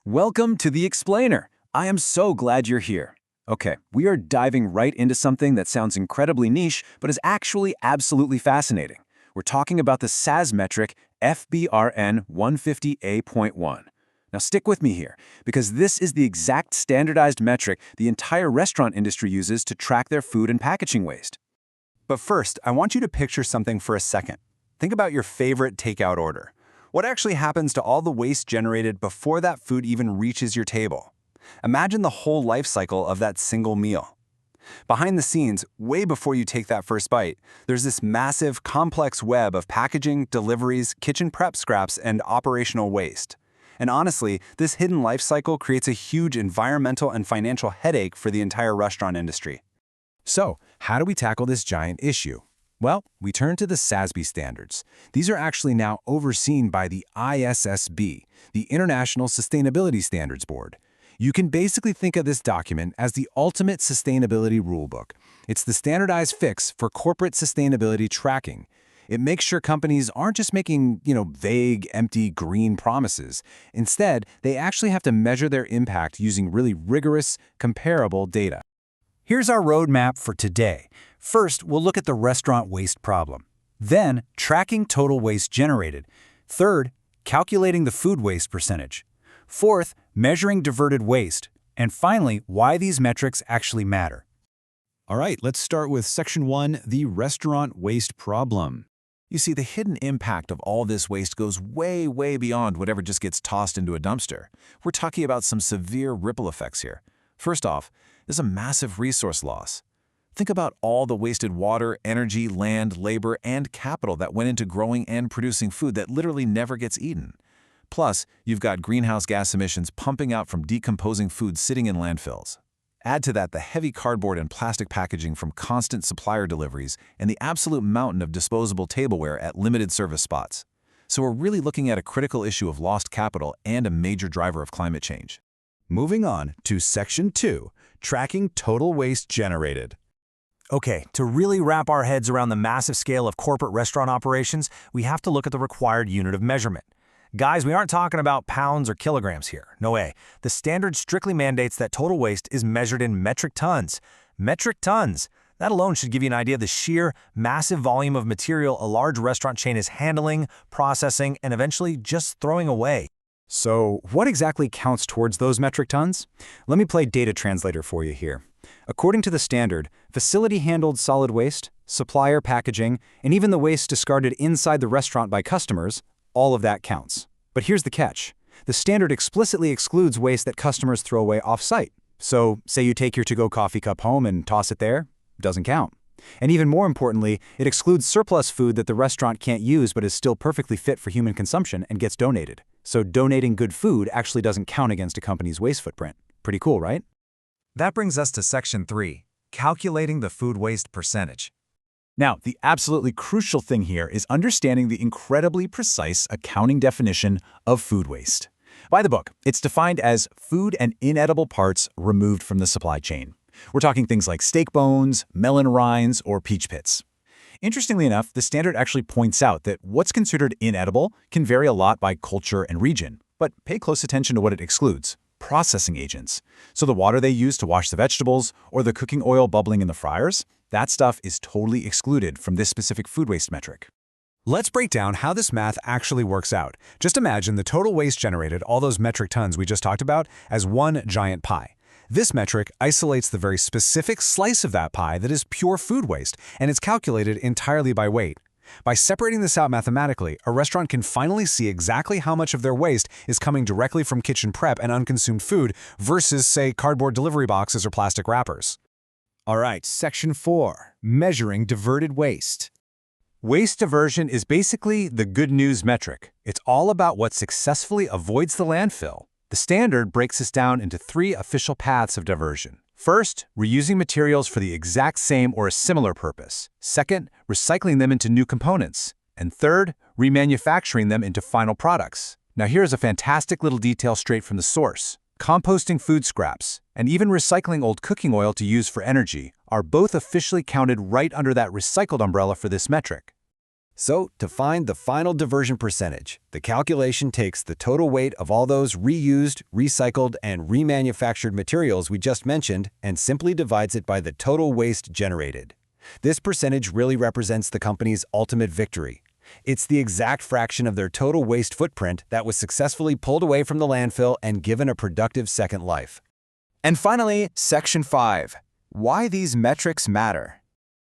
Welcome to The Explainer. I am so glad you're here. Okay, we are diving right into something that sounds incredibly niche, but is actually absolutely fascinating. We're talking about the SASB metric FBRN 150A.1. Now stick with me here, because this is the exact standardized metric the entire restaurant industry uses to track their food and packaging waste. But first, I want you to picture something for a second. Think about your favorite takeout order. What actually happens to all the waste generated before that food even reaches your table? Imagine the whole life cycle of that single meal. Behind the scenes, way before you take that first bite, there's this massive, complex web of packaging, deliveries, kitchen prep scraps, and operational waste. And honestly, this hidden life cycle creates a huge environmental and financial headache for the entire restaurant industry. So, how do we tackle this giant issue? Well, we turn to the SASB standards. These are actually now overseen by the ISSB, the International Sustainability Standards Board. You can basically think of this document as the ultimate sustainability rulebook. It's the standardized fix for corporate sustainability tracking. It makes sure companies aren't just making, vague, empty, green promises. Instead, they actually have to measure their impact using really rigorous, comparable data. Here's our roadmap for today. First, we'll look at the restaurant waste problem. Then, tracking total waste generated. Third, calculating the food waste percentage. Fourth, measuring diverted waste. And finally, why these metrics actually matter. All right, let's start with Section 1, the restaurant waste problem. You see, the hidden impact of all this waste goes way, way beyond whatever just gets tossed into a dumpster. We're talking about some severe ripple effects here. First off, there's a massive resource loss. Think about all the wasted water, energy, land, labor, and capital that went into growing and producing food that literally never gets eaten. Plus, you've got greenhouse gas emissions pumping out from decomposing food sitting in landfills. Add to that the heavy cardboard and plastic packaging from constant supplier deliveries and the absolute mountain of disposable tableware at limited service spots. So we're really looking at a critical issue of lost capital and a major driver of climate change. Moving on to Section 2, tracking total waste generated. Okay, to really wrap our heads around the massive scale of corporate restaurant operations, we have to look at the required unit of measurement. Guys, we aren't talking about pounds or kilograms here. No way. The standard strictly mandates that total waste is measured in metric tons. Metric tons! That alone should give you an idea of the sheer, massive volume of material a large restaurant chain is handling, processing, and eventually just throwing away. So, what exactly counts towards those metric tons? Let me play data translator for you here. According to the standard, facility-handled solid waste, supplier packaging, and even the waste discarded inside the restaurant by customers, all of that counts. But here's the catch. The standard explicitly excludes waste that customers throw away off-site. So, say you take your to-go coffee cup home and toss it there, doesn't count. And even more importantly, it excludes surplus food that the restaurant can't use but is still perfectly fit for human consumption and gets donated. So donating good food actually doesn't count against a company's waste footprint. Pretty cool, right? That brings us to Section 3, calculating the food waste percentage. Now, the absolutely crucial thing here is understanding the incredibly precise accounting definition of food waste. By the book, it's defined as food and inedible parts removed from the supply chain. We're talking things like steak bones, melon rinds, or peach pits. Interestingly enough, the standard actually points out that what's considered inedible can vary a lot by culture and region, but pay close attention to what it excludes: processing agents. So the water they use to wash the vegetables or the cooking oil bubbling in the fryers, that stuff is totally excluded from this specific food waste metric. Let's break down how this math actually works out. Just imagine the total waste generated, all those metric tons we just talked about, as one giant pie. This metric isolates the very specific slice of that pie that is pure food waste, and it's calculated entirely by weight. By separating this out mathematically, a restaurant can finally see exactly how much of their waste is coming directly from kitchen prep and unconsumed food versus, say, cardboard delivery boxes or plastic wrappers. All right, Section 4, measuring diverted waste. Waste diversion is basically the good news metric. It's all about what successfully avoids the landfill. The standard breaks this down into 3 official paths of diversion. First, reusing materials for the exact same or a similar purpose. Second, recycling them into new components. And third, remanufacturing them into final products. Now here's a fantastic little detail straight from the source. Composting food scraps, and even recycling old cooking oil to use for energy, are both officially counted right under that recycled umbrella for this metric. So, to find the final diversion percentage, the calculation takes the total weight of all those reused, recycled, and remanufactured materials we just mentioned and simply divides it by the total waste generated. This percentage really represents the company's ultimate victory. It's the exact fraction of their total waste footprint that was successfully pulled away from the landfill and given a productive second life. And finally, Section 5. Why these metrics matter.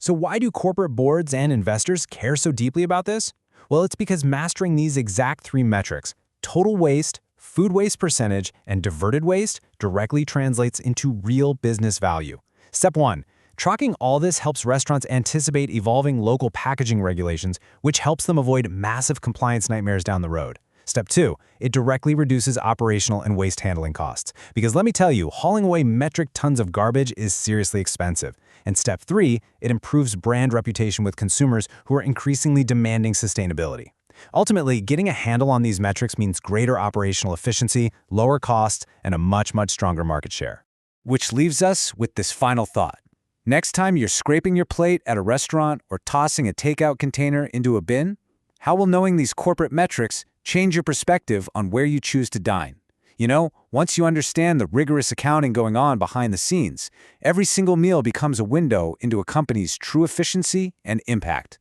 So why do corporate boards and investors care so deeply about this? Well, it's because mastering these exact three metrics, total waste, food waste percentage, and diverted waste, directly translates into real business value. Step 1. Tracking all this helps restaurants anticipate evolving local packaging regulations, which helps them avoid massive compliance nightmares down the road. Step 2. It directly reduces operational and waste handling costs. Because let me tell you, hauling away metric tons of garbage is seriously expensive. And Step 3. It improves brand reputation with consumers who are increasingly demanding sustainability. Ultimately, getting a handle on these metrics means greater operational efficiency, lower costs, and a much stronger market share. Which leaves us with this final thought. Next time you're scraping your plate at a restaurant or tossing a takeout container into a bin, how will knowing these corporate metrics change your perspective on where you choose to dine? You know, once you understand the rigorous accounting going on behind the scenes, every single meal becomes a window into a company's true efficiency and impact.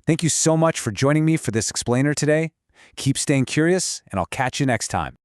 Thank you so much for joining me for this explainer today. Keep staying curious, and I'll catch you next time.